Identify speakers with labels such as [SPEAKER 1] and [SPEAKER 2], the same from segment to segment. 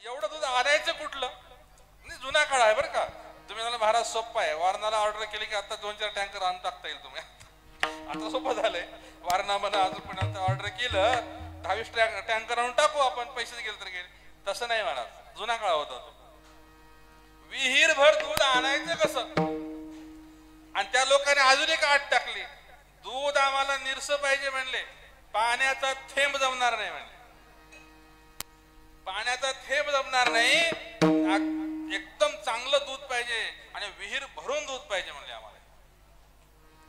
[SPEAKER 1] एवढं दूध आणायचं कुठलं? जुना काळ आहे बरं का. तुम्ही मला महाराज सोप्पा आहे, वारणाला ऑर्डर केली की आता 2-4 टँकर आणून टाकता येईल तुम्ही. आता सोपं झालंय. वारणा म्हणा अजून पण ऑर्डर केलं 10-20 टँकर आणून टाकू आपण, पैसे गेले तर गेले. तसं नाही महाराज, जुना काळ होता तो. विहीर भर दूध आणायचं कसं? आणि त्या लोकांनी अजून एक अट टाकली, दूध आम्हाला निरस पाहिजे म्हणले, पाण्याचा थेंब जमणार नाही म्हणले. पाण्याचा थेंब जमणार नाही, एकदम चांगलं दूध पाहिजे आणि विहीर भरून दूध पाहिजे म्हणले आम्हाला.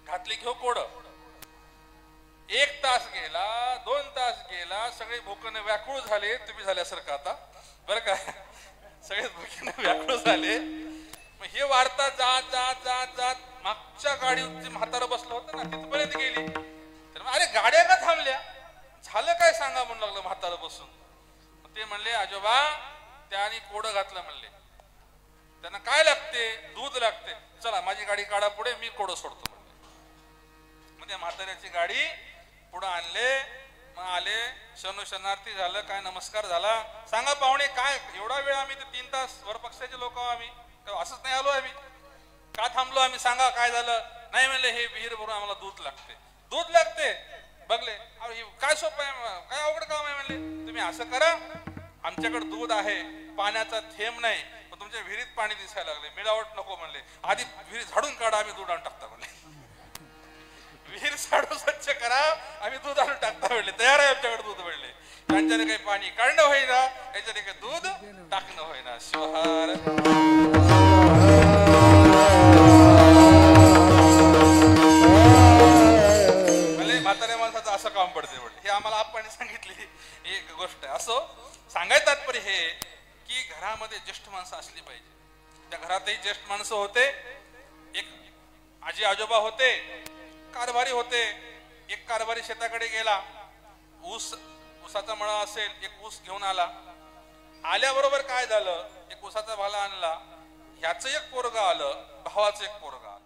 [SPEAKER 1] घातली घेऊ कोड. 1 तास गेला, 2 तास गेला, सगळे भुकेने व्याकुळ झाले. तुम्ही झाल्यासारखं आता बरं का, सगळे भुकेने व्याकुळ झाले. मग हे वार्ता जात जात जात जात मागच्या गाडीवर म्हातारं बसलं होतं ना तिथपर्यंत गेली. तर अरे गाड्या का थांबल्या, झालं काय सांगा म्हणून लागलं म्हातारं बसून. ते म्हणले आजोबा त्याने कोड घातलं म्हणले, त्यांना काय लागते? दूध लागते. चला माझी गाडी काढा पुढे, मी कोड सोडतो म्हणले. मग त्या म्हाताऱ्याची गाडी पुढे आणले. मग आले, शनार्थी झालं, काय नमस्कार झाला. सांगा पाहुणे काय एवढा वेळ आम्ही 3 तास वरपक्षाचे लोक आहो आम्ही, असंच नाही आलो आम्ही, का थांबलो आम्ही, सांगा काय झालं? नाही म्हणले हे विहीर भरून आम्हाला दूध लागते. दूध लागते बघले, काय सोपं आहे, काय अवघड काम आहे म्हणले. तुम्ही असं करा, आमच्याकडे दूध आहे, पाण्याचा थेंब नाही, पण तुमच्या विहिरीत पाणी दिसायला लागले, मिळावट नको म्हणले. आधी विहीर झाडून काढा, आम्ही दूध आणून टाकता म्हणले. विहीर झाडून स्वच्छ करा, आम्ही दूध आणून टाकता म्हणले. तयार आहे आमच्याकडे दूध म्हणले. त्यांच्याने काही पाणी काढणं होईना, याच्याने काही दूध टाकणं होईना. शिवहार म्हाताऱ्या माणसाचं असं काम पडते म्हणले. हे आम्हाला आप्पांनी सांगितली एक गोष्ट आहे. असो सांगायचं तात्पर्य हे की घरामध्ये ज्येष्ठ माणसं असली पाहिजे. त्या घरातही ज्येष्ठ माणसं होते. एक आजी आजोबा होते, कारभारी होते. एक कारभारी शेताकडे गेला, ऊसाचा मळा असेल, एक ऊस घेऊन आला. आल्याबरोबर काय झालं, एक ऊसाचा भाला आणला, ह्याचं एक पोरगा आलं, भावाचं एक पोरगा आलं.